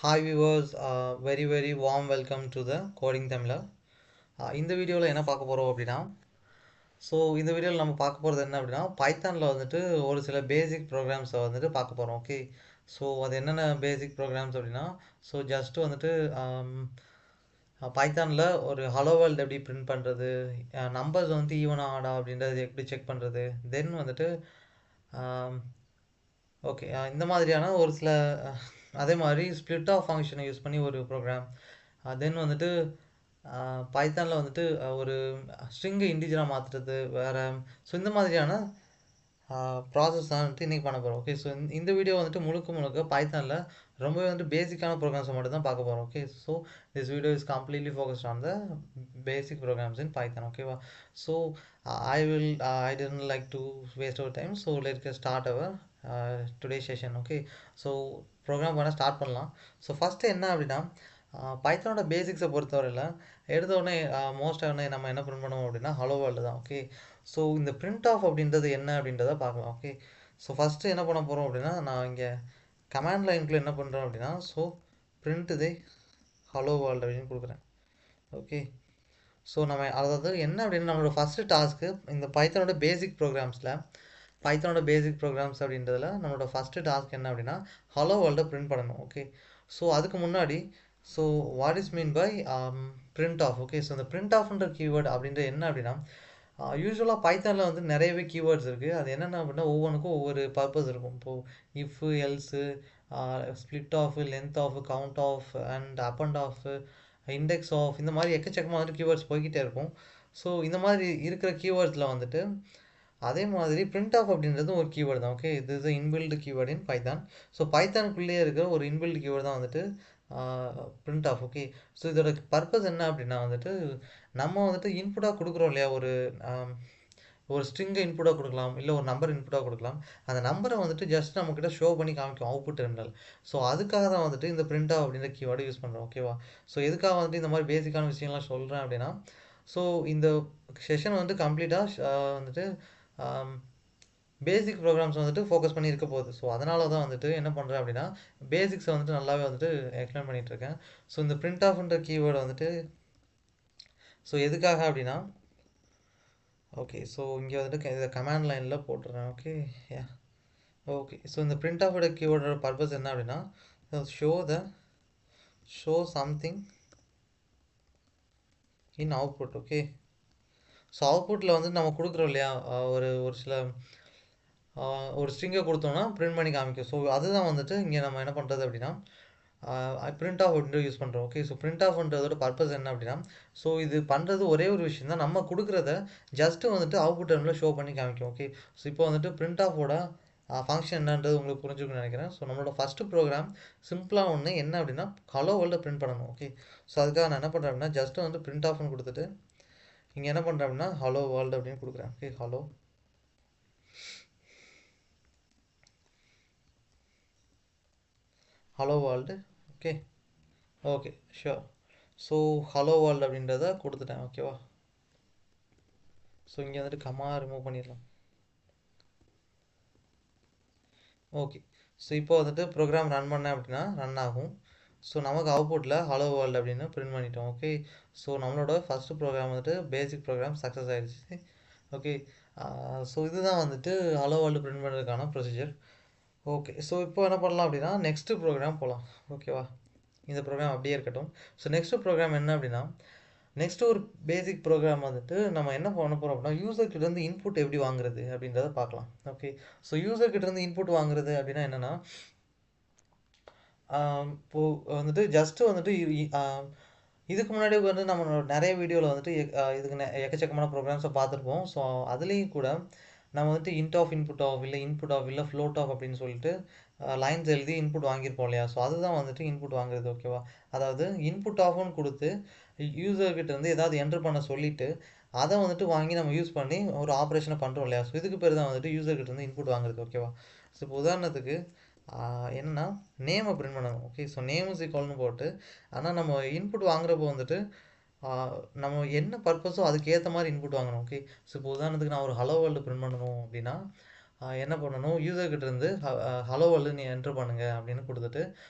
Hi viewers, very warm welcome to the Coding Tamil. இந்த வீடியோவில் என்ன பார்க்க போகிறோம் அப்படின்னா இந்த வீடியோவில் நம்ம பார்க்க போகிறது என்ன அப்படின்னா பைத்தானில் வந்துட்டு ஒரு சில பேசிக் ப்ரோக்ராம்ஸை வந்துட்டு பார்க்க போகிறோம். ஓகே, அது என்னென்ன பேசிக் ப்ரோக்ராம்ஸ் அப்படின்னா ஜஸ்ட் வந்துட்டு பைத்தானில் ஒரு ஹலோ வேர்ல்டு எப்படி பிரிண்ட் பண்ணுறது, நம்பர்ஸ் வந்துட்டு ஈவனா ஆடா அப்படின்றது எப்படி செக் பண்ணுறது, தென் வந்துட்டு ஓகே இந்த மாதிரியான ஒரு சில அதே மாதிரி ஸ்ப்ளிட் ஆஃப் ஃபங்க்ஷனை யூஸ் பண்ணி ஒரு ப்ரோக்ராம், தென் வந்துட்டு பைத்தானில் வந்துட்டு ஒரு ஸ்ட்ரிங்கை இன்டிஜராக மாற்றுறது வேறு. இந்த மாதிரியான ப்ராசஸ் தான் வந்துட்டு இன்றைக்கி பண்ண போகிறோம். ஓகே, இந்த வீடியோ வந்துட்டு முழுக்க பைத்தானில் ரொம்பவே வந்துட்டு பேசிக்கான ப்ரோக்ராம்ஸை மட்டும் தான் பார்க்க போகிறோம். Okay, this video is completely focused on the basic programs in Python. ஓகேவா? I didn't like to waste our time, let's get start our today's session. Okay, program பண்ண ஸ்டார்ட் பண்ணலாம். ஃபஸ்ட்டு என்ன அப்படின்னா பைத்தானோட பேசிக்ஸை பொறுத்தவரையில் எடுத்தோடனே மோஸ்ட்டாக நம்ம என்ன பிரிண்ட் பண்ணுவோம் அப்படின்னா ஹலோ வேர்ல்டு தான். ஓகே, இந்த பிரிண்ட் ஆஃப் அப்படின்றது என்ன அப்படின்றத பார்க்கலாம். ஓகே, ஃபஸ்ட்டு என்ன பண்ண போகிறோம் அப்படின்னா நான் இங்கே கமாண்ட் லைனுக்குள்ள என்ன பண்ணுறோம் அப்படின்னா பிரிண்ட் தி ஹலோ வேர்ல்டு அப்படின்னு கொடுக்குறேன். ஓகே, நம்ம அதாவது என்ன அப்படின்னா நம்மளோட ஃபஸ்ட்டு டாஸ்க்கு இந்த பைத்தானோட பேசிக் ப்ரோக்ராம்ஸ் அப்படின்றதுல நம்மளோட ஃபஸ்ட்டு டாஸ்க் என்ன அப்படின்னா ஹலோ வேர்ல்டை பிரிண்ட் பண்ணணும். ஓகே, அதுக்கு முன்னாடி what is mean by print of. Okay, இந்த பிரிண்ட் ஆஃப்ன்ற கீவேர்டு அப்படின்ற என்ன அப்படின்னா யூஸ்வலாக பைத்தானில் வந்து நிறையவே கீவேர்ட்ஸ் இருக்குது. அது என்னென்ன அப்படின்னா ஒவ்வொன்றுக்கும் ஒவ்வொரு பர்பஸ் இருக்கும். இப்போது if, else, split of, length of, count of and append of, index of, இந்த மாதிரி எக்கச்சக்கமாக வந்துட்டு கீவேர்ட்ஸ் போய்கிட்டே இருக்கும். இந்த மாதிரி இருக்கிற கீவேர்ட்ஸில் வந்துட்டு அதே மாதிரி பிரிண்ட் ஆஃப் அப்படின்றது ஒரு கீவேர்டு தான். ஓகே, இது is inbuilt keyword in Python. பைத்தானுக்குள்ளேயே இருக்கிற ஒரு இன்பில்டு கீவேர்டு தான் வந்துட்டு பிரிண்ட் ஆஃப். ஓகே, இதோட பர்பஸ் என்ன அப்படின்னா வந்துட்டு நம்ம வந்துட்டு இன்புட்டாக கொடுக்குறோம் இல்லையா, ஒரு ஸ்ட்ரிங்கை இன்புட்டாக கொடுக்கலாம், இல்லை ஒரு நம்பர் இன்புட்டாக கொடுக்கலாம். அந்த நம்பரை வந்துட்டு ஜஸ்ட் நம்மக்கிட்ட ஷோ பண்ணி காமிக்கும் அவுட்புட் டெர்மினல். அதுக்காக தான் வந்துட்டு இந்த பிரிண்ட் ஆஃப் அப்படின்ற கீவேர்டு யூஸ் பண்ணுறோம். ஓகேவா? எதுக்காக வந்துட்டு இந்த மாதிரி பேசிக்கான விஷயங்கள்லாம் சொல்கிறேன் அப்படின்னா இந்த செஷன் வந்துட்டு கம்ப்ளீட்டாக வந்துட்டு பேசிக் ப்ரோக்ராம்ஸ் வந்துட்டு ஃபோக்கஸ் பண்ணி இருக்க போகுது. அதனால தான் வந்துட்டு என்ன பண்ணுறேன் அப்படின்னா பேசிக்ஸை வந்துட்டு நல்லாவே வந்துட்டு எக்ஸ்பிளைன் பண்ணிகிட்ருக்கேன். இந்த பிரிண்ட் ஆஃப்ன்ற கீவேர்டு வந்துட்டு எதுக்காக அப்படின்னா ஓகே, இங்கே வந்துட்டு இதை கமாண்ட் லைனில் போட்டுறேன். ஓகே, ஓகே, இந்த பிரிண்ட் ஆஃபோட கீவேர்டோட பர்பஸ் என்ன அப்படின்னா show something in output. Okay, அவுட்புட்டில் வந்து நம்ம கொடுக்குறோம் இல்லையா, ஒரு சில ஒரு ஸ்ட்ரிங்கை கொடுத்தோம்னா பிரிண்ட் பண்ணி காமிக்கும். அதுதான் வந்துட்டு இங்கே நம்ம என்ன பண்ணுறது அப்படின்னா பிரிண்ட் ஆஃப் அப்படின்ற யூஸ் பண்ணுறோம். ஓகே, பிரிண்ட் ஆஃப்ன்றதோட பர்பஸ் என்ன அப்படின்னா இது பண்ணுறது ஒரே ஒரு விஷயம் தான், நம்ம கொடுக்குறத ஜஸ்ட்டு வந்துட்டு அவுட்புட் டெர்மில் ஷோ பண்ணி காமிக்கும். ஓகே, இப்போ வந்துட்டு பிரிண்ட் ஆஃபோட ஃபங்க்ஷன் என்னன்றது உங்களுக்கு புரிஞ்சுக்கணும்னு நினைக்கிறேன். நம்மளோட ஃபஸ்ட்டு ப்ரோக்ராம் சிம்பிளாக ஒன்று என்ன அப்படின்னா ஹலோ வேர்ல்டை பிரிண்ட் பண்ணணும். ஓகே, அதுக்காக நான் என்ன பண்ணுறேன் அப்படின்னா ஜஸ்ட்டு வந்து பிரிண்ட் ஆஃப்னு கொடுத்துட்டு இங்கே என்ன பண்ணுறேன் அப்படின்னா ஹலோ வேர்ல்டு அப்படின்னு கொடுக்குறேன். Okay, hello world. Okay sure. Hello world அப்படின்றத கொடுத்துட்டேன். ஓகேவா? இங்கே வந்துட்டு கமா ரிமூவ் பண்ணிடலாம். ஓகே, இப்போ வந்துட்டு ப்ரோக்ராம் ரன் பண்ணேன் அப்படின்னா ரன் ஆகும். நமக்கு அவுட்புட்டில் ஹலோ வேர்ல்டு அப்படின்னு பிரிண்ட் பண்ணிட்டோம். ஓகே, நம்மளோட ஃபஸ்ட்டு ப்ரோக்ராம் வந்துட்டு பேசிக் ப்ரோக்ராம் சக்ஸஸ் ஆகிடுச்சு. ஓகே, இதுதான் வந்துட்டு ஹலோ வேர்ல்டு பிரிண்ட் பண்ணுறதுக்கான ப்ரொசீஜர். ஓகே, இப்போ என்ன பண்ணலாம் அப்படின்னா நெக்ஸ்ட்டு ப்ரோக்ராம் போகலாம். ஓகேவா? இந்த ப்ரோக்ராம் அப்படியே இருக்கட்டும். நெக்ஸ்ட்டு ப்ரோக்ராம் என்ன அப்படின்னா நெக்ஸ்ட்டு ஒரு பேசிக் ப்ரோக்ராம் வந்துட்டு நம்ம என்ன பண்ண போகிறோம் அப்படின்னா யூசர்கிட்டேருந்து இன்புட் எப்படி வாங்குறது அப்படின்றத பார்க்கலாம். ஓகே, யூசர்கிட்டேருந்து இன்புட் வாங்குறது அப்படின்னா என்னென்னா இப்போது வந்துட்டு ஜஸ்ட்டு வந்துட்டு இதுக்கு முன்னாடி வந்து நம்ம நிறைய வீடியோவில் வந்துட்டு இதுக்கு எக்கச்சக்கமான ப்ரோக்ராம்ஸை பார்த்துருப்போம். அதுலேயும் கூட நம்ம வந்துட்டு இன்ட் ஆஃப் இன்புட் ஆஃப் இல்லை இன்புட் ஆஃப் இல்லை ஃப்ளோட் ஆஃப் அப்படின்னு சொல்லிட்டு லைன்ஸ் எழுதி இன்புட் வாங்கியிருப்போம் இல்லையா. அதுதான் வந்துட்டு இன்புட் வாங்குறது. ஓகேவா? அதாவது இன்புட் ஆஃப்னு கொடுத்து யூசர்கிட்ட இருந்து ஏதாவது என்ட்ரு பண்ண சொல்லிவிட்டு அதை வந்துட்டு வாங்கி நம்ம யூஸ் பண்ணி ஒரு ஆப்ரேஷனை பண்ணுறோம் இல்லையா. இதுக்கு பேர் தான் வந்துட்டு யூசர்கிட்ட இருந்து இன்புட் வாங்குறது. ஓகேவா? இப்போ உதாரணத்துக்கு என்னென்னா நேமை பிரிண்ட் பண்ணணும். ஓகே, நேம் இஸ் ஈக்குவல்னு போட்டு ஆனால் நம்ம இன்புட் வாங்குறப்போ வந்துட்டு நம்ம என்ன பர்பஸோ அதுக்கு ஏற்ற மாதிரி இன்புட் வாங்கணும். ஓகே, இப்போ உதாரணத்துக்கு நான் ஒரு ஹலோ வேர்ல்டு பிரிண்ட் பண்ணணும் அப்படின்னா என்ன பண்ணணும், யூசர்கிட்ட இருந்து ஹலோ வேர்ல்டு நீ என்ட்ரு பண்ணுங்க அப்படின்னு கொடுத்துட்டு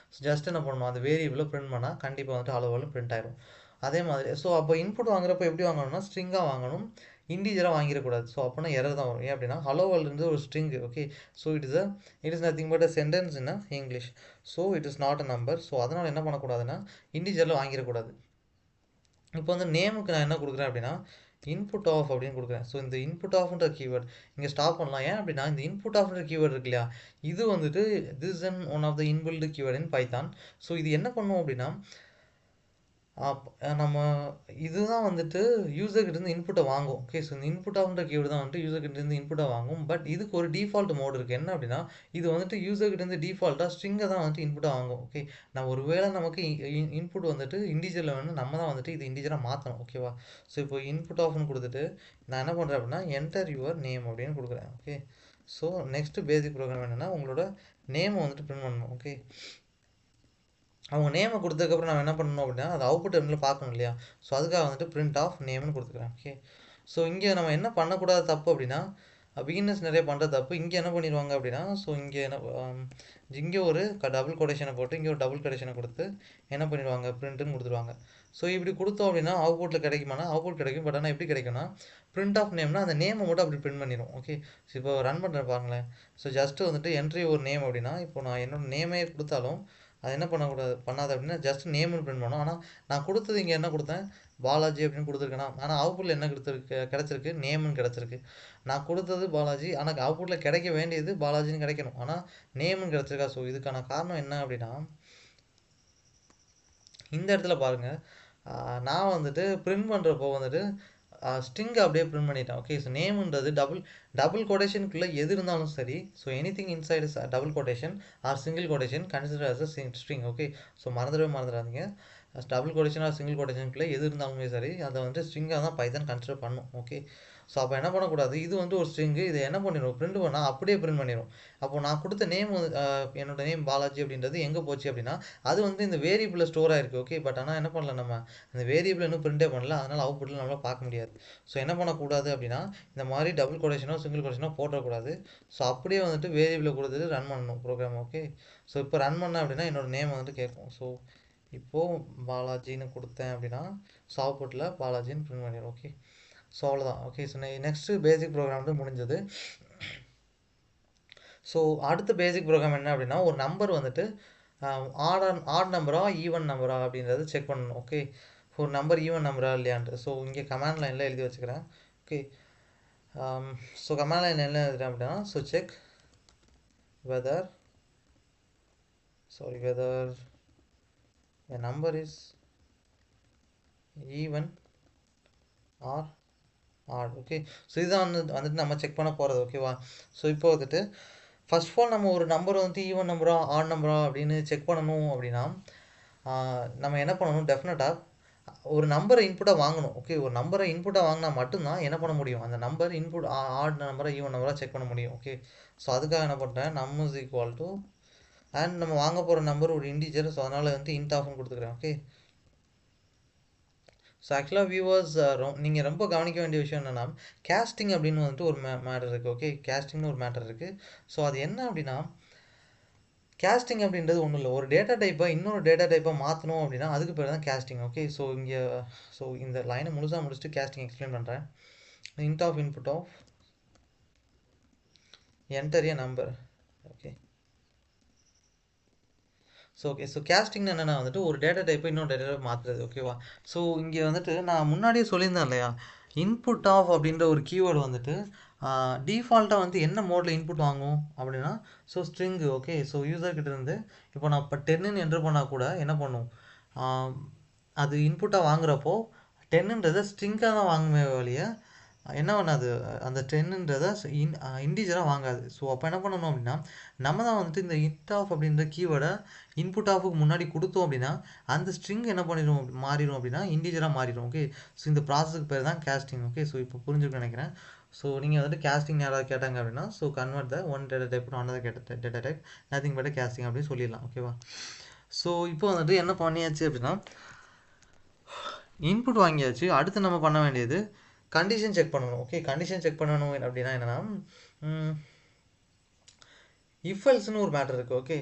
ஜஸ்ட் என்ன பண்ணணும், அந்த வேரியபிளை பிரிண்ட் பண்ணால் கண்டிப்பாக வந்துட்டு ஹலோ வேர்ல்டு பிரிண்ட் ஆயிடும். அதே மாதிரி ஸோ அப்போ இன்புட் வாங்குறப்ப எப்படி வாங்கணும்னா ஸ்ட்ரிங்காக வாங்கணும், இண்டீஜராக வாங்கிடக்கூடாது. ஸோ அப்போனா எரர் தான் வரும். ஏன் அப்படின்னா ஹலோ வேர்ல்டு ஒரு string. Okay, so it is nothing but a sentence in English. So it is not a number. So அதனால் என்ன பண்ணக்கூடாதுன்னா இண்டீஜரில் வாங்கிடக்கூடாது. இப்போ வந்து நேமுக்கு நான் என்ன கொடுக்குறேன் அப்படின்னா இன்புட் ஆஃப் அப்படின்னு கொடுக்குறேன். ஸோ இந்த இன்புட் ஆஃப்ன்ற கீவேர்ட் இங்கே ஸ்டாப் பண்ணலாம். ஏன் அப்படின்னா இந்த இன்புட் ஆஃப்ன்ற கீவேர்ட் இருக்கு இல்லையா, இது வந்துட்டு this and one of the inbuilt keyword in Python. So இது என்ன பண்ணும் அப்படின்னா நம்ம இதுதான் வந்துட்டு யூசர்கிட்ட இருந்து இன்புட்டை வாங்கும். ஓகே, ஸோ இந்த இன்புட் ஆஃப்ன்ற கீவேர்டு தான் வந்துட்டு யூசர்கிட்ட இருந்து இன்புட்டை வாங்கும். பட் இதுக்கு ஒரு டிஃபால்ட் மோட் இருக்குது. என்ன அப்படின்னா இது வந்துட்டு யூசர்கிட்ட இருந்து டிஃபால்ட்டாக ஸ்ட்ரிங்கை தான் வந்துட்டு இன்புட்டாக வாங்கும். ஓகே, நான் ஒரு வேளை நமக்கு இன்புட் வந்துட்டு இண்டீஜரில் வேணும், நம்ம தான் வந்துட்டு இது இண்டீஜராக மாற்றணும். ஓகேவா, ஸோ இப்போ இன்புட் ஆஃப்னு கொடுத்துட்டு நான் என்ன பண்ணுறேன் அப்படின்னா என்டர் யுவர் நேம் அப்படின்னு கொடுக்குறேன். ஓகே, ஸோ நெக்ஸ்ட்டு பேசிக் ப்ரோக்ராம் என்னென்னா உங்களோட நேமை வந்துட்டு பிரிண்ட் பண்ணணும். ஓகே, அவங்க நேமை கொடுத்ததுக்கப்புறம் நம்ம என்ன பண்ணணும் அப்படின்னா அது அவுட்புட் டெர்மினல் பார்க்கணும் இல்லையா, ஸோ அதுக்காக வந்துட்டு பிரிண்ட் ஆஃப் நேம்னு கொடுத்துக்கிறேன். ஓகே, ஸோ இங்கே நம்ம என்ன பண்ணக்கூடாது தப்பு அப்படின்னா பிகினர்ஸ் நிறைய பண்ணுற தப்பு. இங்கே என்ன பண்ணிடுவாங்க அப்படின்னா ஸோ இங்கே என்ன இங்கே ஒரு டபுள் கொட்டேஷனை போட்டு இங்கே ஒரு டபுள் கொட்டேஷனை கொடுத்து என்ன பண்ணிடுவாங்க பிரிண்ட்டுன்னு கொடுத்துருவாங்க. ஸோ இப்படி கொடுத்தோம் அப்படின்னா அவுட்புட்டில் கிடைக்குமானா அவுட்புட் கிடைக்கும். பட் ஆனால் எப்படி கிடைக்கும்னா பிரிண்ட் ஆஃப் நேம்னா அந்த நேமை மட்டும் அப்படி பிரிண்ட் பண்ணிடும். ஓகே, ஸோ இப்போ ரன் பண்ணுறேன் பாருங்களேன். ஸோ ஜஸ்ட்டு வந்துட்டு என்ட்ரி ஒரு நேம் அப்படின்னா இப்போ நான் என்னோட நேமே கொடுத்தாலும் அது என்ன பண்ணாது அப்படின்னா ஜஸ்ட் நேம்னு பிரிண்ட் பண்ணோம். ஆனால் நான் கொடுத்தது இங்கே என்ன கொடுத்தேன், பாலாஜி அப்படின்னு கொடுத்துருக்கேன்னா, ஆனால் அவுட்புட்டில் என்ன கிடச்சிருக்கு நேம்னு கிடச்சிருக்கு. நான் கொடுத்தது பாலாஜி, ஆனால் அவுட்புட்டில் கிடைக்க வேண்டியது பாலாஜின்னு கிடைக்கணும், ஆனால் நேம்னு கிடச்சிருக்கா. ஸோ இதுக்கான காரணம் என்ன அப்படின்னா இந்த இடத்துல பாருங்கள், நான் வந்துட்டு பிரிண்ட் பண்ணுறப்போ வந்துட்டு ஸ்ட்ரிங் அப்படியே பிரிண்ட் பண்ணிட்டேன். ஓகே, ஸோ நேம்ன்றது டபுள் கொட்டேஷனுக்குள்ளே எது இருந்தாலும் சரி, so anything inside is double quotation or single quotation consider as a string. Okay, so மறந்துடாதீங்க, டபுள் கொட்டேஷன் ஆர் சிங்கிள் கொட்டேஷனுக்குள்ளே எது இருந்தாலுமே சரி அதை வந்துட்டு ஸ்ட்ரிங்காக தான் பைத்தான் கன்சிடர் பண்ணும். ஓகே, ஸோ அப்போ என்ன பண்ணக்கூடாது, இது வந்து ஒரு ஸ்ட்ரிங்கு, இதை என்ன பண்ணிடும் பிரிண்ட் பண்ணால் அப்படியே பிரிண்ட் பண்ணிடும். அப்போ நான் கொடுத்த நேம் என்னோட நேம் பாலாஜி அப்படின்றது எங்கே போச்சு அப்படின்னா அது வந்து இந்த வேரியபிளில் ஸ்டோர் ஆயிருக்கு. ஓகே, பட் ஆனால் என்ன பண்ணல, நம்ம அந்த வேரியபிள் இன்னும் பிரிண்டே பண்ணல, அதனால் அவுட்புட்டில் நம்மளால் பார்க்க முடியாது. ஸோ என்ன பண்ணக்கூடாது அப்படின்னா இந்த மாதிரி டபுள் கொட்டேஷனோ சிங்கிள் கொட்டேஷனோ போட்டக்கூடாது. ஸோ அப்படியே வந்துட்டு வேரியபிளை கொடுத்துட்டு ரன் பண்ணணும் ப்ரோக்ராம். ஓகே, ஸோ இப்போ ரன் பண்ணேன் அப்படின்னா என்னோட நேம் வந்துட்டு கேட்கும். ஸோ இப்போது பாலாஜின்னு கொடுத்தேன் அப்படின்னா ஸோ அவுட்புட்டில் பாலாஜின்னு பிரிண்ட் பண்ணிடும். ஓகே, ஸோ அவ்வளோதான். ஓகே, ஸோ நெக்ஸ்ட்டு பேசிக் ப்ரோக்ராம் வந்து முடிஞ்சது. ஸோ அடுத்த பேசிக் ப்ரோக்ராம் என்ன அப்படின்னா ஒரு நம்பர் வந்துட்டு ஆட் நம்பரா ஈவன் நம்பரா அப்படின்றத செக் பண்ணணும். ஓகே, ஒரு நம்பர் ஈவன் நம்பரா இல்லையான்ட்டு. ஸோ இங்கே கமாண்ட் லைனில் எழுதி வச்சுக்கிறேன். ஓகே, ஸோ கமாண்ட் லைன் என்ன எழுதுறேன் அப்படின்னா so check weather a number is even or odd. Okay, so இதுதான் வந்துட்டு நம்ம செக் பண்ண போகிறது. ஓகேவா, ஸோ இப்போ வந்துட்டு ஃபர்ஸ்ட் ஆஃப் ஆல் நம்ம ஒரு நம்பர் வந்துட்டு ஈவன் நம்பரா ஆட் நம்பரா அப்படின்னு செக் பண்ணணும் அப்படின்னா நம்ம என்ன பண்ணணும், டெஃபினட்டாக ஒரு நம்பரை இன்புட்டாக வாங்கணும். ஓகே, ஒரு நம்பரை இன்புட்டாக வாங்கினா மட்டும்தான் என்ன பண்ண முடியும், அந்த நம்பர் இன்புட் ஆட் நம்பரை ஈவன் நம்பராக செக் பண்ண முடியும். ஓகே, ஸோ அதுக்காக என்ன பண்ணுறேன், நம் இஸ் ஈக்குவல் டு அண்ட் நம்ம வாங்க போகிற நம்பர் ஒரு இன்டிஜர், ஸோ அதனால் வந்து இன்ட் ஆஃப்னு கொடுத்துக்கிறேன். ஓகே, ஸோ ஆக்சுவலாக வியூவர்ஸ் நீங்கள் ரொம்ப கவனிக்க வேண்டிய விஷயம் என்னென்னா கேஸ்டிங் அப்படின்னு வந்துட்டு ஒரு மேட்டர் இருக்குது. ஓகே, கேஸ்டிங்னு ஒரு மேட்டர் இருக்குது. ஸோ அது என்ன அப்படின்னா கேஸ்டிங் அப்படின்றது ஒன்றும் இல்லை, ஒரு டேட்டா டைப்பை இன்னொரு டேட்டா டைப்பாக மாற்றணும் அப்படின்னா அதுக்கு பேர் தான் கேஸ்டிங். ஓகே, ஸோ இங்கே ஸோ இந்த லைனை முழுசாக முடிச்சுட்டு கேஸ்டிங் எக்ஸ்பிளைன் பண்ணுறேன். Int of input of enter a number. Okay, so okay, so கேஸ்டிங்னு என்னென்னா வந்துட்டு ஒரு டேட்டா டைப்பை இன்னொரு டேட்டா டைப் மாற்றுறது. ஓகேவா, ஸோ இங்கே வந்துட்டு நான் முன்னாடியே சொல்லியிருந்தேன் இல்லையா, இன்புட் ஆஃப் அப்படின்ற ஒரு கீவேர்டு வந்துட்டு டிஃபால்ட்டாக வந்து என்ன மோடில் இன்புட் வாங்கும் அப்படின்னா ஸோ ஸ்ட்ரிங்கு. ஓகே, ஸோ யூசர்கிட்ட இருந்து இப்போ நான் இப்போ 10ன்னு என்ட்ரு பண்ணால் கூட என்ன பண்ணும், அது இன்புட்டாக வாங்குறப்போ 10ன்றதை ஸ்ட்ரிங்காக தான் வாங்குமே வழிய என்ன பண்ணாது, அந்த 10ன்றதை இன்டிஜராக வாங்காது. ஸோ அப்போ என்ன பண்ணணும் அப்படின்னா நம்ம தான் வந்துட்டு இந்த இன்ட் ஆஃப் அப்படின்ற கீவேர்டை இன்புட் ஆஃபுக்கு முன்னாடி கொடுத்தோம் அப்படின்னா அந்த ஸ்ட்ரிங் என்ன பண்ணிடும், மாறிடும் அப்படின்னா இன்டிஜராக மாறிடும். ஓகே, ஸோ இந்த ப்ராசஸுக்கு பேர் தான் கேஸ்டிங். ஓகே, ஸோ இப்போ புரிஞ்சுக்க நினைக்கிறேன். ஸோ நீங்கள் வந்துட்டு கேஸ்டிங் யாராவது கேட்டாங்க அப்படின்னா so convert the one data type to another data type nothing but casting அப்படின்னு சொல்லிடலாம். ஓகேவா, ஸோ இப்போ வந்துட்டு என்ன பண்ணியாச்சு அப்படின்னா இன்புட் வாங்கியாச்சு. அடுத்து நம்ம பண்ண வேண்டியது கண்டிஷன் செக் பண்ணணும். ஓகே, கண்டிஷன் செக் பண்ணணும் அப்படின்னா என்னென்னா இஃப் எல்ஸ்னு ஒரு மேட்டர் இருக்குது. ஓகே,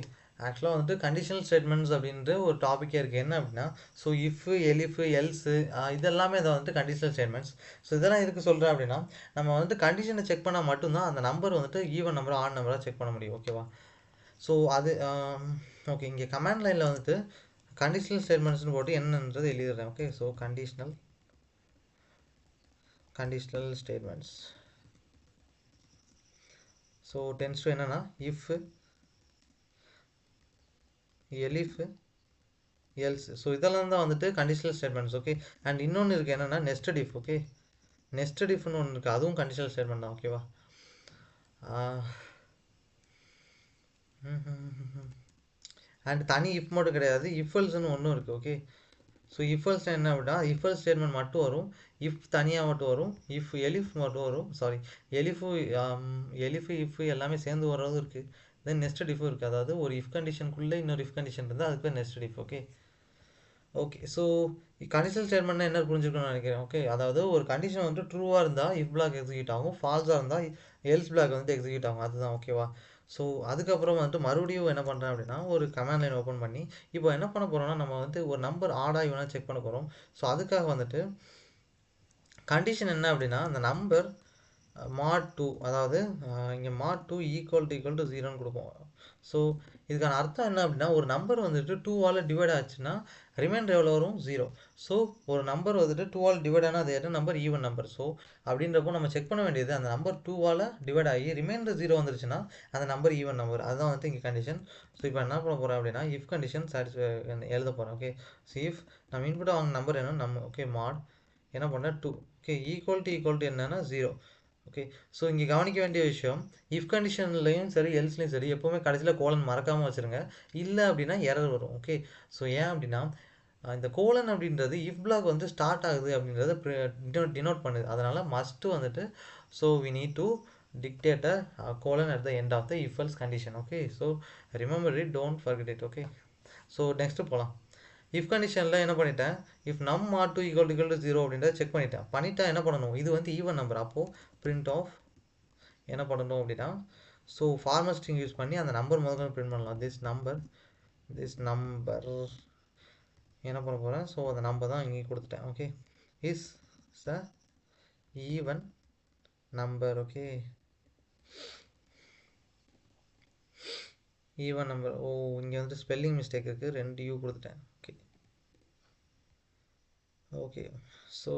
ஆக்சுவலாக வந்துட்டு கண்டிஷனல் ஸ்டேட்மெண்ட்ஸ் அப்படின்ற ஒரு டாப்பிக்கே இருக்குது. என்ன அப்படின்னா, ஸோ இஃப், எலிஃப், எல்ஸு இதெல்லாமே இதை வந்துட்டு கண்டிஷனல் ஸ்டேட்மெண்ட்ஸ். ஸோ இதெல்லாம் எதுக்கு சொல்கிறேன் அப்படின்னா, நம்ம வந்துட்டு கண்டிஷனை செக் பண்ணால் மட்டும்தான் அந்த நம்பர் வந்துட்டு ஈவன் நம்பர் ஆட் நம்பராக செக் பண்ண முடியும். ஓகேவா? ஸோ அது ஓகே, இங்கே கமாண்ட் லைனில் வந்துட்டு கண்டிஷனல் ஸ்டேட்மெண்ட்ஸ்னு போட்டு என்னன்றது எழுதிடுறேன். Okay, so conditional statements. So டென்ஸ் டு என்னன்னா இஃப், எலிஃப், எல்ஸ். ஸோ இதெல்லாம் தான் வந்துட்டு கண்டிஷனல் ஸ்டேட்மெண்ட்ஸ். ஓகே, அண்ட் இன்னொன்று இருக்குது என்னென்னா நெஸ்டட் இஃப். ஓகே, நெஸ்டட் இஃப்னு ஒன்று இருக்குது, அதுவும் கண்டிஷனல் ஸ்டேட்மெண்ட் தான். ஓகேவா? அண்ட் தனி இஃப் மட்டும் கிடையாது, இஃப் எல்ஸ்னு ஒன்றும் இருக்குது. ஓகே, ஸோ இஃப் எல்ஸ் என்ன அப்படின்னா இஃப் எல்ஸ் ஸ்டேட்மெண்ட் மட்டும் வரும், இஃப் தனியாக மட்டும் வரும், இஃப் எலிஃப் மட்டும் வரும். சாரி, எலிஃபு இஃப் எல்லாமே சேர்ந்து வர்றதும் இருக்குது. தென் நெஸ்டட் இஃபும் இருக்குது. அதாவது ஒரு இஃப் கண்டிஷனுக்குள்ளே இன்னொரு இஃப் கண்டிஷன் இருந்தால் அதுக்கு பேர் nested if. Okay, okay. So conditional ஸ்டேட்மெண்ட்னா என்ன புரிஞ்சுக்கணும்னு நினைக்கிறேன். ஓகே, அதாவது ஒரு கண்டிஷன் வந்து ட்ரூவாக இருந்தால் இஃப் பிளாக் எக்ஸிக்யூட் ஆகும், ஃபால்ஸாக இருந்தால் எல்ஸ் பிளாக் வந்து எக்ஸிக்யூட் ஆகும். அதுதான். ஓகேவா? ஸோ அதுக்கப்புறம் வந்துட்டு மறுபடியும் என்ன பண்ணுறேன் அப்படின்னா ஒரு கமாண்ட் லைன் ஓப்பன் பண்ணி இப்போ என்ன பண்ண போகிறோம்னா நம்ம வந்து ஒரு நம்பர் ஆடாக இவனா செக் பண்ண போகிறோம். ஸோ அதுக்காக வந்துட்டு கண்டிஷன் என்ன அப்படின்னா அந்த நம்பர் mod 2, அதாவது இங்கே mod 2 ஈக்குவல் டு 0ன்னு கொடுப்போம். ஸோ இதுக்கான அர்த்தம் என்ன அப்படின்னா ஒரு நம்பர் வந்துட்டு 2ஆல் டிவைட் ஆச்சுன்னா ரிமைண்டர் எவ்வளோ வரும்? 0. ஸோ ஒரு நம்பர் வந்துட்டு 2ஆல் டிவைட் ஆனால் அது என்ன நம்பர்? Even number. ஸோ அப்படின்றப்போ நம்ம செக் பண்ண வேண்டியது அந்த நம்பர் 2ஆல் டிவைட் ஆகி ரிமைண்டர் 0 வந்துருச்சுன்னா அந்த நம்பர் ஈவன் நம்பர். அதுதான் வந்துட்டு இங்கே கண்டிஷன். ஸோ இப்போ என்ன பண்ண போகிறேன் அப்படின்னா இஃப் கண்டிஷன் சாட்டிஸ்ஃபை எழுத போகிறேன். ஓகே, ஸோ இஃப் நம்ம இன்புட் வாங்க நம்பர் என்ன நம்ம ஓகே mod என்ன பண்ணேன் 2. ஓகே, ஈக்குவல் டு என்னன்னா 0. ஓகே, ஸோ இங்கே கவனிக்க வேண்டிய விஷயம் இஃப் கண்டிஷன்லையும் சரி எல்ஸ்லையும் சரி எப்போவுமே கடைசியில் கோலன் மறக்காமல் வச்சுருங்க. இல்லை அப்படின்னா எரர் வரும். ஓகே, ஸோ ஏன் அப்படின்னா இந்த கோலன் அப்படின்றது இஃப் பிளாக் வந்து ஸ்டார்ட் ஆகுது அப்படின்றத டினோட் பண்ணுது. அதனால் மஸ்ட்டு வந்துட்டு so we need to dictate a colon at the end of the if else condition. Okay, so remember it, don't forget it. Okay, so next போகலாம். If கண்டிஷனில் என்ன பண்ணிட்டேன், இஃப் நம் mod 2 ஈக்குவல் டு 0 அப்படின்றத check பண்ணிட்டா என்ன பண்ணணும், இது வந்து ஈவன் நம்பர். அப்போது பிரிண்ட் ஆஃப் என்ன பண்ணணும் அப்படின்னா ஸோ ஃபார்மல் ஸ்ட்ரிங் யூஸ் பண்ணி அந்த நம்பர் முதல்ல பிரிண்ட் பண்ணலாம். திஸ் நம்பர் என்ன பண்ண போகிறேன், ஸோ அந்த நம்பர் தான் இங்கே கொடுத்துட்டேன். Okay, is a even number. Okay, even number. Oh, இங்கே வந்துட்டு ஸ்பெல்லிங் மிஸ்டேக் இருக்குது, 2 யூ கொடுத்துட்டேன். Okay, okay. ஸோ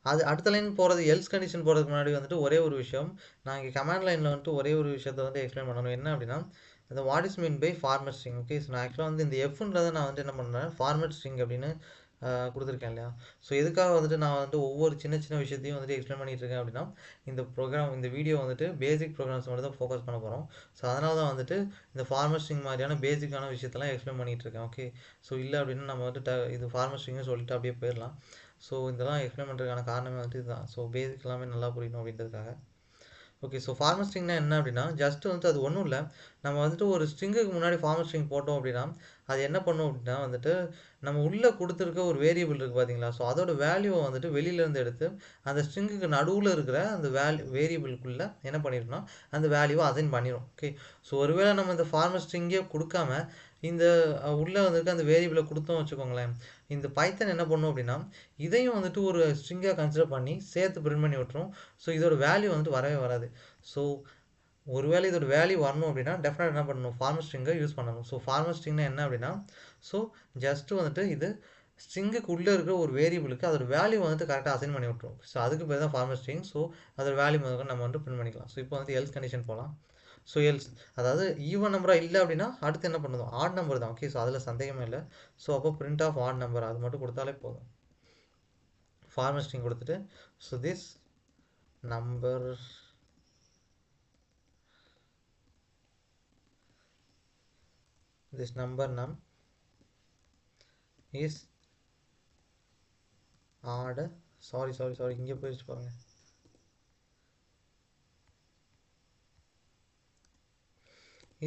அது அடுத்த லைன் போகிறது எல்ஸ் கண்டிஷன் போகிறதுக்கு முன்னாடி வந்துட்டு ஒரே ஒரு விஷயம் நான் இங்கே கமாண்ட் லைனில் வந்துட்டு ஒரே ஒரு விஷயத்தை வந்து எக்ஸ்பிளைன் பண்ணணும். என்ன அப்படின்னா இந்த what is mean by format string. Okay, so நான் ஆக்சுவலாக வந்து இந்த எஃப்ன்றதை நான் வந்து என்ன பண்ணுறேன் ஃபார்மட் ஸ்ட்ரிங் அப்படின்னு கொடுத்துருக்கேன் இல்லையா. ஸோ எதுக்காக வந்துட்டு நான் வந்துட்டு ஒவ்வொரு சின்ன சின்ன விஷயத்தையும் வந்துட்டு எக்ஸ்பிளைன் பண்ணிட்டு இருக்கேன் அப்படின்னா இந்த வீடியோ வந்துட்டு பேசிக் ப்ரோக்ராம்ஸ் மட்டும் தான் ஃபோக்கஸ் பண்ண போகிறோம். ஸோ அதனால தான் வந்துட்டு இந்த ஃபார்மட் ஸ்ட்ரிங் மாதிரியான பேசிக்கான விஷயத்தெல்லாம் எக்ஸ்பிளைன் பண்ணிட்டு இருக்கேன். ஓகே, ஸோ இல்லை அப்படின்னா நம்ம வந்துட்டு இது ஃபார்மட் ஸ்ட்ரிங்னு சொல்லிட்டு அப்படியே போயிடலாம். ஸோ இதெல்லாம் எக்ஸ்பிளைன் பண்ணுறதுக்கான காரணமே வந்துட்டு இதுதான். ஸோ பேசிக் எல்லாமே நல்லா புரியணும் அப்படின்றதுக்காக. ஓகே, ஸோ ஃபார்மல் ஸ்ட்ரிங்னா என்ன அப்படின்னா ஜஸ்ட் வந்துட்டு அது ஒன்றும் இல்லை, நம்ம வந்துட்டு ஒரு ஸ்ட்ரிங்குக்கு முன்னாடி ஃபார்மல் ஸ்ட்ரிங் போட்டோம் அப்படின்னா அது என்ன பண்ணும் அப்படின்னா வந்துட்டு நம்ம உள்ளே கொடுத்துருக்க ஒரு வேரியபிள் இருக்குது பார்த்தீங்களா. ஸோ அதோட வேல்யூவை வந்துட்டு வெளியிலேருந்து எடுத்து அந்த ஸ்ட்ரிங்குக்கு நடுவில் இருக்கிற அந்த வேரியபிளுக்குள்ளே என்ன பண்ணிடும்னா அந்த வேல்யூவை அசைன் பண்ணிடும். ஓகே, ஸோ ஒருவேளை நம்ம இந்த ஃபார்மல் ஸ்ட்ரிங்கே கொடுக்காம இந்த உள்ளே வந்துட்டு அந்த வேரியபிளை கொடுத்தோம் வச்சுக்கோங்களேன், இந்த பைத்தன் என்ன பண்ணும் அப்படின்னா இதையும் வந்துட்டு ஒரு ஸ்ட்ரிங்காக கன்சிடர் பண்ணி சேர்த்து பிரிண்ட் பண்ணி விட்டுரும். ஸோ இதோட வேல்யூ வந்துட்டு வரவே வராது. ஸோ ஒருவேளை இதோட வேல்யூ வரணும் அப்படின்னா டெஃபினட் என்ன பண்ணணும், ஃபார்மல் ஸ்ட்ரிங்கை யூஸ் பண்ணணும். ஸோ ஃபார்மல் ஸ்ட்ரிங்னா என்ன அப்படின்னா ஸோ ஜஸ்ட்டு வந்துட்டு இது ஸ்ட்ரிங்குக்கு உள்ளே இருக்கிற ஒரு வேரியபிளுக்கு அதோட வேல்யூ வந்துட்டு கரெக்டாக அசைன் பண்ணி விட்டுரும். ஸோ அதுக்கு பேர் தான் ஃபார்மல் ஸ்ட்ரிங். ஸோ அதோட வேல்யூ முதல்ல நம்ம வந்துட்டு பிரிண்ட் பண்ணிக்கலாம். ஸோ இப்போ வந்து எல்ஸ் கண்டிஷன் போகலாம். ஸோ எல்ஸ் அதாவது ஈவன் நம்பராக இல்லை அப்படின்னா அடுத்து என்ன பண்ணுவோம், ஆட் நம்பர் தான். ஓகே, ஸோ அதில் சந்தேகமே இல்லை. ஸோ அப்போ பிரிண்ட் ஆஃப் ஆட் நம்பர் அது மட்டும் கொடுத்தாலே போதும். ஃபார்மல் ஸ்ட்ரிங் கொடுத்துட்டு so this number num is odd. Sorry இங்கே போயிடுச்சு பாருங்க.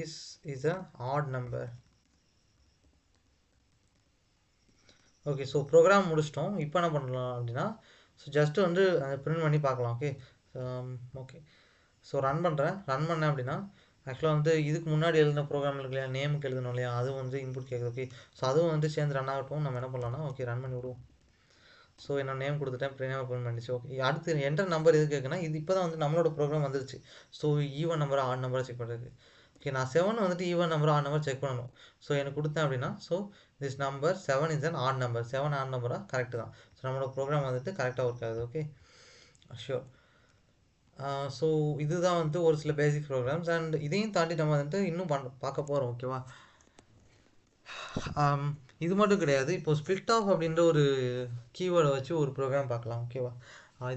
is a odd number. Okay, so program முடிச்சிட்டோம். இப்போ என்ன பண்ணலாம் அப்படின்னா ஸோ ஜஸ்ட்டு வந்து பிரிண்ட் பண்ணி பார்க்கலாம். Okay, okay. ஸோ ரன் பண்ணேன் அப்படின்னா ஆக்சுவலாக வந்து இதுக்கு முன்னாடி எழுதின ப்ரோக்ராம் இருக்கு இல்லையா, நேமுக்கு எழுதணும் இல்லையா, அது வந்து இன்புட் கேட்குது. ஓகே, ஸோ அதுவும் வந்து சேர்ந்து ரன் ஆகட்டும். நம்ம என்ன பண்ணலாம்னா, ஓகே ரன் பண்ணி விடுவோம். ஸோ என்னோட நேம் கொடுத்துட்டேன், பிரியாம பிரிண்ட் பண்ணிச்சு. ஓகே, அடுத்து என்டர் நம்பர் எது கேட்குன்னா, இது இப்போ தான் வந்து நம்மளோட ப்ரோக்ராம் வந்துருச்சு. ஸோ ஈவன் நம்பர் ஆட் நம்பரை செக் பண்ணுறது. ஓகே, நான் 7 வந்துட்டு even number odd number check பண்ணணும். ஸோ எனக்கு கொடுத்தேன் அப்படின்னா, so this number 7 is an odd number. 7 odd நம்பராக கரெக்டு தான். ஸோ நம்மளோட ப்ரோக்ராம் வந்துட்டு கரெக்டாக ஒர்க் ஆகுது. Okay, sure. ஸோ இதுதான் வந்து ஒரு சில பேசிக் ப்ரோக்ராம்ஸ். அண்ட் இதையும் தாண்டி நம்ம வந்துட்டு இன்னும் பார்க்க போகிறோம். ஓகேவா, இது மட்டும் கிடையாது. இப்போ ஸ்பிளிட் ஆஃப் அப்படின்ற ஒரு கீவேர்டை வச்சு ஒரு ப்ரோக்ராம் பார்க்கலாம். ஓகேவா,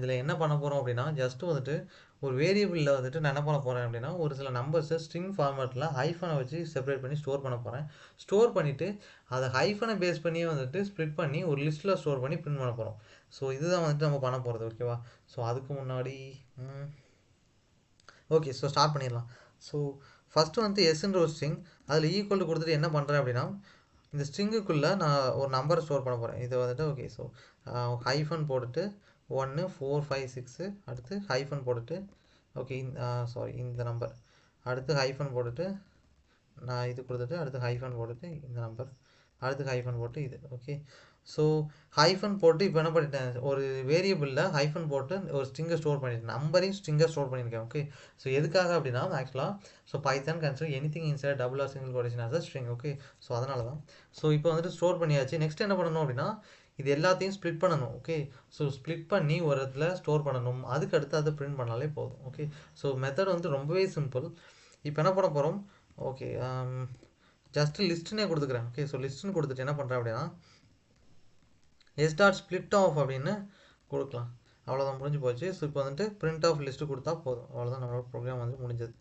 இதில் என்ன பண்ண போகிறோம் அப்படின்னா, ஜஸ்ட்டு வந்துட்டு ஒரு வேரியபிளில் வந்துட்டு நான் என்ன பண்ண போகிறேன் அப்படின்னா, ஒரு சில நம்பர்ஸை ஸ்ட்ரிங் ஃபார்மேட்டில் ஹைஃபனை வச்சு செப்பரேட் பண்ணி ஸ்டோர் பண்ண போகிறேன். ஸ்டோர் பண்ணிவிட்டு அதை ஹைஃபனை பேஸ் பண்ணியே வந்துட்டு ஸ்ப்ளிட் பண்ணி ஒரு லிஸ்ட்டில் ஸ்டோர் பண்ணி பிரிண்ட் பண்ண போகிறோம். ஸோ இதுதான் வந்துட்டு நம்ம பண்ண போகிறது. ஓகேவா, ஸோ அதுக்கு முன்னாடி ஓகே, ஸோ ஸ்டார்ட் பண்ணிடலாம். ஸோ ஃபஸ்ட்டு வந்து எஸ்ன்ற ஒரு ஸ்ட்ரிங், அதில் ஈக்குவல் கொடுத்துட்டு என்ன பண்ணுறேன் அப்படின்னா, இந்த ஸ்ட்ரிங்குக்குள்ளே நான் ஒரு நம்பரை ஸ்டோர் பண்ண போகிறேன். இதை வந்துட்டு ஓகே, ஸோ ஹைஃபன் போட்டுட்டு 1 4 5 6, அடுத்து ஹைஃபன் போட்டுட்டு ஓகே, சாரி இந்த நம்பர், அடுத்து ஹைஃபன் போட்டுட்டு நான் இது கொடுத்துட்டு அடுத்து ஹைஃபன் போட்டுட்டு இந்த நம்பர், அடுத்து ஹைஃபன் போட்டு இது. ஓகே, ஸோ ஹைஃபன் போட்டு இப்போ என்ன பண்ணிட்டேன், ஒரு வேரியபிளில் ஹைஃபன் போட்டு ஒரு ஸ்ட்ரிங்கை ஸ்டோர் பண்ணிட்டேன், நம்பரையும் ஸ்ட்ரிங்கை ஸ்டோர் பண்ணியிருக்கேன். ஓகே, ஸோ எதுக்காக அப்படின்னா ஆக்சுவலாக so Python consider anything inside double or single quotation as a string. Okay, so அதனால தான். ஸோ இப்போ வந்துட்டு ஸ்டோர் பண்ணியாச்சு. நெக்ஸ்ட் என்ன பண்ணணும் அப்படின்னா, இது எல்லாத்தையும் ஸ்ப்ளிட் பண்ணணும். ஓகே, ஸோ ஸ்ப்ளிட் பண்ணி ஒரு இடத்துல ஸ்டோர் பண்ணணும். அதுக்கு அடுத்து அதை பிரிண்ட் பண்ணாலே போதும். ஓகே, ஸோ மெத்தட் வந்து ரொம்பவே சிம்பிள். இப்போ என்ன பண்ண போகிறோம், ஓகே ஜஸ்ட் லிஸ்ட்டுனே கொடுத்துக்கிறேன். ஓகே, ஸோ லிஸ்ட்டுன்னு கொடுத்துட்டு என்ன பண்ணுறேன் அப்படின்னா, எஸ் டாட் ஸ்ப்ளிட் ஆஃப் அப்படின்னு கொடுக்கலாம். அவ்வளோதான், முடிஞ்சு போச்சு. ஸோ இப்போ வந்துட்டு பிரிண்ட் ஆஃப் லிஸ்ட்டு கொடுத்தா போதும். அவ்வளோதான், நம்மளோட ப்ரோக்ராம் வந்து முடிஞ்சது.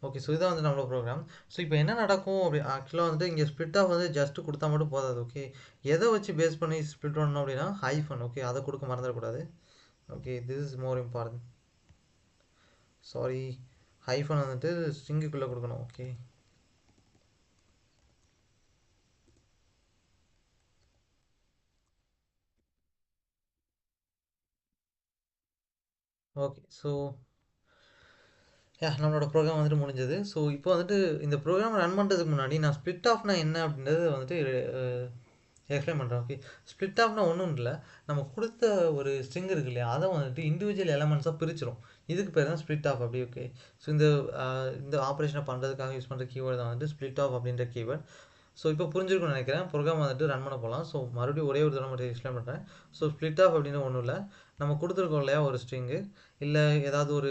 ஓகே, ஸோ இதான் வந்து நம்மளோட ப்ரோக்ராம். ஸோ இப்போ என்ன நடக்கும் அப்படி, ஆக்சுவலாக வந்து இங்கே ஸ்ப்ளிட் ஆஃப் வந்து ஜஸ்ட்டு கொடுத்தா மட்டும் போதாது. ஓகே, எதை வச்சு பேஸ் பண்ணி ஸ்ப்ளிட் பண்ணணும் அப்படின்னா ஹைஃபன். ஓகே, அதை கொடுக்க மறந்துடக்கூடாது. Okay, this is more important. Sorry, hyphen வந்துட்டு ஸ்ட்ரிங்குக்குள்ளே கொடுக்கணும். ஓகே, ஓகே, ஸோ நம்மளோட ப்ரோக்ராம் வந்துட்டு முடிஞ்சது. ஸோ இப்போ வந்துட்டு இந்த ப்ரோக்ராம் ரன் பண்ணுறதுக்கு முன்னாடி நான் ஸ்ப்ளிட் ஆஃப்னா என்ன அப்படின்றத வந்துட்டு எக்ஸ்பிளைன் பண்ணுறேன். ஓகே, ஸ்ப்ளிட் ஆஃப்னா ஒன்றும் இல்லை, நம்ம கொடுத்த ஒரு ஸ்ட்ரிங் இருக்கு இல்லையா, அதை வந்துட்டு இண்டிவிஜுவல் எலமெண்ட்ஸாக பிரிச்சிடும். இதுக்கு பேர் தான் ஸ்ப்ளிட் ஆஃப். அப்படி ஓகே, ஸோ இந்த ஆப்ரேஷனை பண்ணுறதுக்காக யூஸ் பண்ணுற கீவேர்டு தான் வந்துட்டு ஸ்ப்ளிட் ஆஃப் அப்படின்ற கீவேர்ட். ஸோ இப்போ புரிஞ்சிருக்கும்னு நினைக்கிறேன். ப்ரோக்ராம் வந்துட்டு ரன் பண்ண போகலாம். ஸோ மறுபடியும் ஒரே ஒரு தடவை மட்டும் எக்ஸ்பிளைன் பண்ணுறேன். ஸோ ஸ்ப்ளிட் ஆஃப் அப்படின்னு ஒன்றும் இல்லை, நம்ம கொடுத்துருக்கோம் இல்லையா ஒரு ஸ்ட்ரிங்கு, இல்லை ஏதாவது ஒரு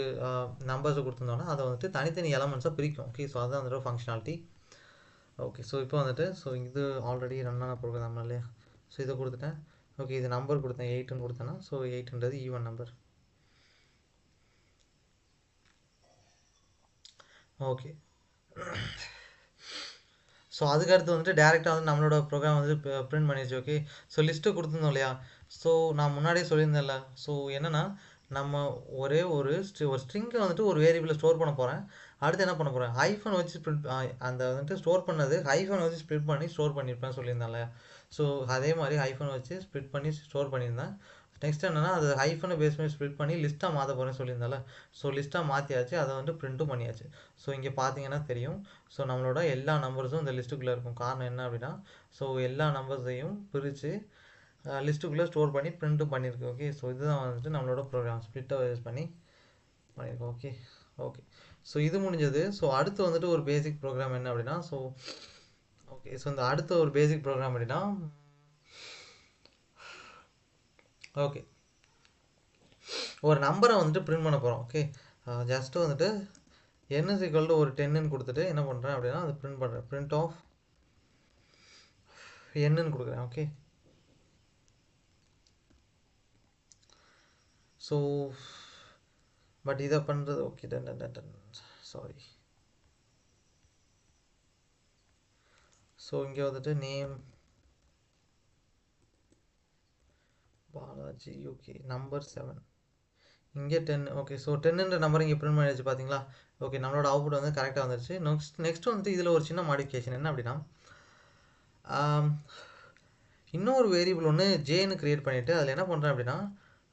நம்பர்ஸை கொடுத்துருந்தோன்னா அதை வந்துட்டு தனித்தனி எலமெண்ட்ஸாக பிரிக்கும். ஓகே, ஸோ அதுதான் வந்துட்டு ஃபங்க்ஷனாலிட்டி. ஓகே, ஸோ இப்போ வந்துட்டு ஸோ இது ஆல்ரெடி ரன் ஆன ப்ரோக்ராம் இல்லையா, ஸோ இதை கொடுத்துட்டேன். ஓகே, இது நம்பர் கொடுத்தேன் 8ன்னு கொடுத்தேன்னா, ஸோ 8ன்றது ஈவன் நம்பர். ஓகே, ஸோ அதுக்கடுத்து வந்துட்டு டேரெக்டாக வந்து நம்மளோட ப்ரோக்ராம் வந்து பிரிண்ட் பண்ணிடுச்சு. ஓகே, ஸோ லிஸ்ட்டு கொடுத்துருந்தோம் இல்லையா, ஸோ நான் முன்னாடியே சொல்லியிருந்தேன்ல, ஸோ என்னென்னா நம்ம ஒரே ஒரு ஸ்ட்ரிங்கை வந்துட்டு ஒரு வேரியபிளில் ஸ்டோர் பண்ண போகிறேன். அடுத்து என்ன பண்ண போகிறேன், ஹைஃபன் வச்சு ஸ்ப்ளிட், அந்த வந்துட்டு ஸ்டோர் பண்ணது ஹைஃபன் வச்சு ஸ்ப்ளிட் பண்ணி ஸ்டோர் பண்ணியிருப்பேன் சொல்லியிருந்தான்ல. ஸோ அதே மாதிரி ஹைஃபன் வச்சு ஸ்ப்ளிட் பண்ணி ஸ்டோர் பண்ணியிருந்தேன். நெக்ஸ்ட் என்னென்னா அது ஹைஃபனை பேஸ் பண்ணி ஸ்ப்ளிட் பண்ணி லிஸ்ட்டாக மாற்ற போகிறேன்னு சொல்லியிருந்தால. ஸோ லிஸ்ட்டாக மாற்றியாச்சு, அதை வந்து பிரிண்ட்டும் பண்ணியாச்சு. ஸோ இங்கே பார்த்தீங்கன்னா தெரியும், ஸோ நம்மளோட எல்லா நம்பர்ஸும் இந்த லிஸ்ட்டுக்குள்ளே இருக்கும். காரணம் என்ன அப்படின்னா, ஸோ எல்லா நம்பர்ஸையும் பிரித்து லிஸ்ட்டுக்குள்ளே ஸ்டோர் பண்ணி பிரிண்ட்டும் பண்ணியிருக்கு. ஓகே, ஸோ இதுதான் வந்துட்டு நம்மளோட ப்ரோக்ராம் ஸ்ப்ளிட்டை பேஸ் பண்ணி பண்ணியிருக்கோம். ஓகே, ஓகே, ஸோ இது முடிஞ்சது. ஸோ அடுத்து வந்துட்டு ஒரு பேசிக் ப்ரோக்ராம் என்ன அப்படின்னா, ஸோ ஓகே, ஸோ இந்த அடுத்த ஒரு பேசிக் ப்ரோக்ராம் அப்படின்னா, ஓகே ஒரு நம்பரை வந்துட்டு பிரிண்ட் பண்ண போகிறோம். ஓகே, ஜஸ்ட்டு வந்துட்டு n is equal to ஒரு 10ன்னு கொடுத்துட்டு என்ன பண்ணுறேன் அப்படின்னா அது பிரிண்ட் பண்ணுறேன். பிரிண்ட் ஆஃப் என்னன்னு கொடுக்குறேன். ஓகே, ஸோ பட் இதை பண்ணுறது ஓகே டன் சாரி. ஸோ இங்கே வந்துட்டு நேம் பாலாஜி. ஓகே, நம்பர் 7 இங்கே 10. ஓகே, ஸோ 10ன்ற நம்பர் இங்கே பிரிண்ட் பண்ணிடுச்சு பார்த்தீங்களா. ஓகே, நம்மளோட அவுட்புட் வந்து கரெக்டாக வந்துடுச்சு. நெக்ஸ்ட் வந்துட்டு இதில் ஒரு சின்ன மாடிஃபிகேஷன் என்ன அப்படின்னா, இன்னொரு வேரியபிள் ஒன்று ஜேன்னு க்ரியேட் பண்ணிவிட்டு அதில் என்ன பண்ணுறேன் அப்படின்னா,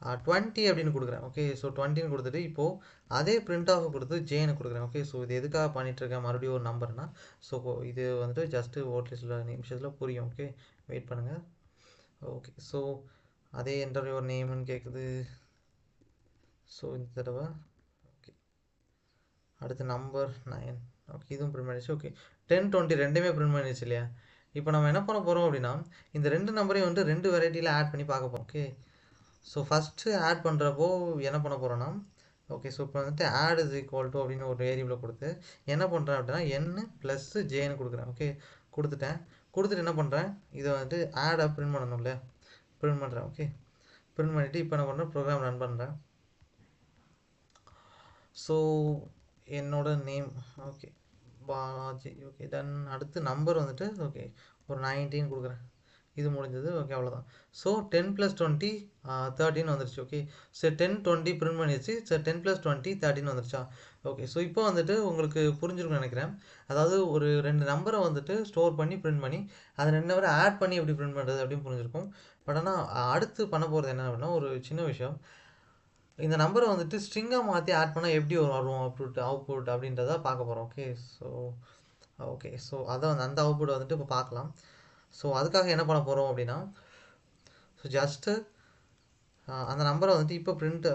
20 அப்படின்னு கொடுக்குறேன். ஓகே, ஸோ 20ன்னு கொடுத்துட்டு இப்போது அதே பிரிண்ட் ஆஃப் கொடுத்து ஜேன்னு கொடுக்குறேன். ஓகே, ஸோ இது எதுக்காக பண்ணிகிட்ருக்கேன் மறுபடியும் ஒரு நம்பர்னா, ஸோ இது வந்துட்டு ஜஸ்ட்டு ஒரு சில நிமிஷத்தில் புரியும். ஓகே, வெயிட் பண்ணுங்கள். ஓகே, ஸோ அதே என்டர் யுவர் நேம்னு கேட்குது. ஸோ இந்த தடவை ஓகே, அடுத்து நம்பர் 9. ஓகே, இதுவும் பிரிண்ட் பண்ணிடுச்சு. ஓகே, 10 20 ரெண்டுமே பிரிண்ட் பண்ணிடுச்சு இல்லையா? இப்போ நம்ம என்ன பண்ண போகிறோம் அப்படின்னா, இந்த ரெண்டு நம்பரையும் வந்து ரெண்டு வெரைட்டியில் ஆட் பண்ணி பார்க்க போகிறோம். ஓகே, ஸோ ஃபஸ்ட்டு ஆட் பண்ணுறப்போ என்ன பண்ண போகிறோன்னா, ஓகே, ஸோ இப்போ வந்துட்டு ஆட் இஸ் ஈக்குவல் டு அப்படின்னு ஒரு வேரியபிளை கொடுத்து என்ன பண்ணுறேன் அப்படின்னா n ப்ளஸ் ஜேன்னு கொடுக்குறேன். ஓகே, கொடுத்துட்டு என்ன பண்ணுறேன், இதை வந்துட்டு ஆடை பிரிண்ட் பண்ணணும் இல்லையா? பிரிண்ட் பண்ணுறேன். ஓகே, பிரிண்ட் பண்ணிவிட்டு இப்போ என்ன பண்ணுறேன், ப்ரோக்ராம் ரன் பண்ணுறேன். ஸோ என்னோட நேம் ஓகே பாலாஜி. ஓகே, தென் அடுத்து நம்பர் வந்துட்டு ஓகே ஒரு 19 கொடுக்குறேன். இது முடிஞ்சது. ஓகே, அவ்வளோதான். ஸோ 10 + 20 13 வந்துருச்சு. ஓகே, ஸோ 10 20 பிரிண்ட் பண்ணிடுச்சு. ஸோ 10 + 20 13 வந்துருச்சா? ஓகே, ஸோ இப்போ வந்துட்டு உங்களுக்கு புரிஞ்சிருக்கும்னு நினைக்கிறேன். அதாவது ஒரு ரெண்டு நம்பரை வந்துட்டு ஸ்டோர் பண்ணி பிரிண்ட் பண்ணி அதை ரெண்டு நம்பரை ஆட் பண்ணி எப்படி பிரிண்ட் பண்ணுறது அப்படின்னு புரிஞ்சிருக்கும். பட் ஆனால் அடுத்து பண்ண போகிறது என்ன அப்படின்னா ஒரு சின்ன விஷயம், இந்த நம்பரை வந்துட்டு ஸ்ட்ரிங்காக மாற்றி ஆட் பண்ணால் எப்படி வரும் அவுட்புட் அப்படின்றத பார்க்க போகிறோம். ஓகே, ஸோ அதை அந்த அவுட்புட் வந்துட்டு இப்போ பார்க்கலாம். ஸோ அதுக்காக என்ன பண்ண போகிறோம் அப்படின்னா, ஸோ ஜஸ்ட்டு அந்த நம்பரை வந்துட்டு இப்போ பிரிண்ட்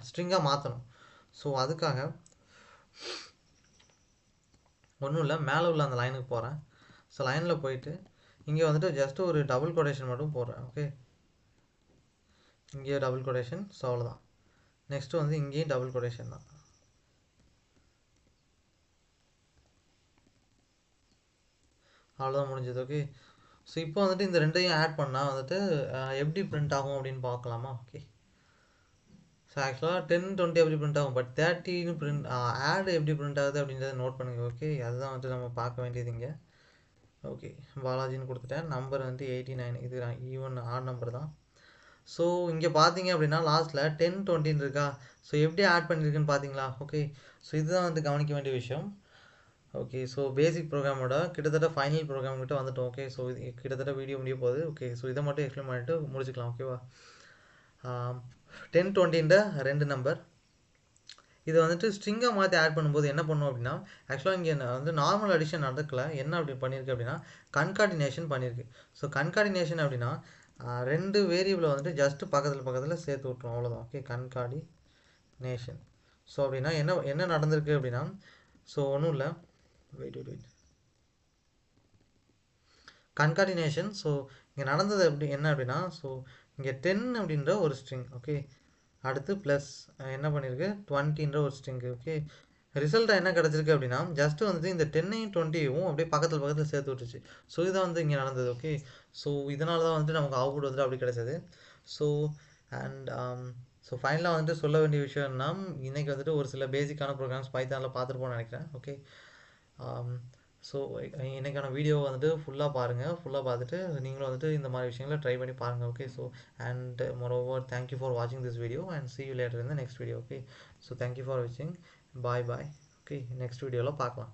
ஸ்ட்ரிங்காக மாற்றணும். ஸோ அதுக்காக ஒன்றும் இல்லை, மேலே உள்ள அந்த லைனுக்கு போகிறேன். ஸோ லைனில் போயிட்டு இங்கே வந்துட்டு ஜஸ்ட்டு ஒரு டபுள் கொட்டேஷன் மட்டும் போடுறேன். ஓகே, இங்கேயே டபுள் கொட்டேஷன். ஸோ அவ்வளோதான். நெக்ஸ்ட்டு வந்து இங்கேயும் டபுள் கொட்டேஷன் தான். அவ்வளோதான், முடிஞ்சது. ஓகே, ஸோ இப்போ வந்துட்டு இந்த ரெண்டையும் ஆட் பண்ணால் வந்துட்டு எப்படி பிரிண்ட் ஆகும் அப்படின்னு பார்க்கலாமா? ஓகே, ஸோ ஆக்சுவலாக 10 20 எப்படி பிரிண்ட் ஆகும், பட் 30 பிரிண்ட் ஆட் எப்படி பிரிண்ட் ஆகுது அப்படின்றத நோட் பண்ணுங்கள். ஓகே, அதுதான் வந்துட்டு நம்ம பார்க்க வேண்டியது இங்கே. ஓகே, பாலாஜின்னு கொடுத்துட்டேன். நம்பர் வந்து 89. இது ஈவன் ஆட் நம்பர் தான். ஸோ இங்கே பார்த்தீங்க அப்படின்னா லாஸ்ட்டில் 10 20 இருக்கா? ஸோ எப்படி ஆட் பண்ணியிருக்குன்னு பார்த்தீங்களா? ஓகே, ஸோ இதுதான் வந்து கவனிக்க வேண்டிய விஷயம். ஓகே, ஸோ பேசிக் ப்ரோக்ராமோட கிட்டத்தட்ட ஃபைனல் ப்ரோக்ராம் கிட்ட வந்துட்டோம். ஓகே, ஸோ இது கிட்டத்தட்ட வீடியோ முடிய போகுது. ஓகே, ஸோ இதை மட்டும் எக்ஸ்பிளைன் பண்ணிவிட்டு முடிச்சுக்கலாம். ஓகேவா? 10 20ன்ற ரெண்டு நம்பர் இதை வந்துட்டு ஸ்ட்ரிங்காக மாற்றி ஆட் பண்ணும்போது என்ன பண்ணும் அப்படின்னா, ஆக்சுவலாக இங்கே வந்து நார்மல் அடிஷன் நடக்கல. என்ன அப்படி பண்ணியிருக்கு அப்படின்னா கன்கார்டினேஷன் பண்ணியிருக்கு. ஸோ கன்கார்டினேஷன் அப்படின்னா ரெண்டு வேரியபிளை வந்துட்டு ஜஸ்ட்டு பக்கத்தில் சேர்த்து விட்ருவோம், அவ்வளோதான். Okay, concatenation. ஸோ அப்படின்னா என்ன நடந்திருக்கு அப்படின்னா, ஸோ ஒன்றும் இல்லை, வெயிட் கன்கார்டினேஷன். ஸோ இங்கே நடந்தது என்ன அப்படின்னா, ஸோ இங்கே 10 அப்படின்ற ஒரு ஸ்ட்ரிங். ஓகே, அடுத்து ப்ளஸ் என்ன பண்ணியிருக்கு 20ன்ற ஒரு ஸ்ட்ரிங்கு. ஓகே, ரிசல்ட்டாக என்ன கிடச்சிருக்கு அப்படின்னா ஜஸ்ட்டு வந்துட்டு இந்த 10ஐயும் 20யும் அப்படியே பக்கத்தில் சேர்த்து விட்டுச்சு. ஸோ இதுதான் வந்து இங்கே நடந்தது. ஓகே, ஸோ இதனால தான் வந்துட்டு நமக்கு அவுட்புட் வந்துட்டு அப்படி கிடைச்சது. ஸோ அண்ட் ஸோ ஃபைனலாக வந்துட்டு சொல்ல வேண்டிய விஷயம்னா, இன்றைக்கி வந்துட்டு ஒரு சில பேசிக்கான ப்ரோக்ராம்ஸ் பைத்தானில் பார்த்துருப்போம்னு நினைக்கிறேன். ஓகே, ஸோ இன்றைக்கான வீடியோ வந்துட்டு ஃபுல்லாக பாருங்கள். ஃபுல்லாக பார்த்துட்டு நீங்களும் வந்துட்டு இந்த மாதிரி விஷயங்களை ட்ரை பண்ணி பாருங்கள். Okay, so and moreover thank you for வாட்சிங் this video and see you later in the next video. Okay, so thank you for வாட்சிங். பாய். ஓகே, நெக்ஸ்ட் வீடியோவில் பார்க்கலாம்.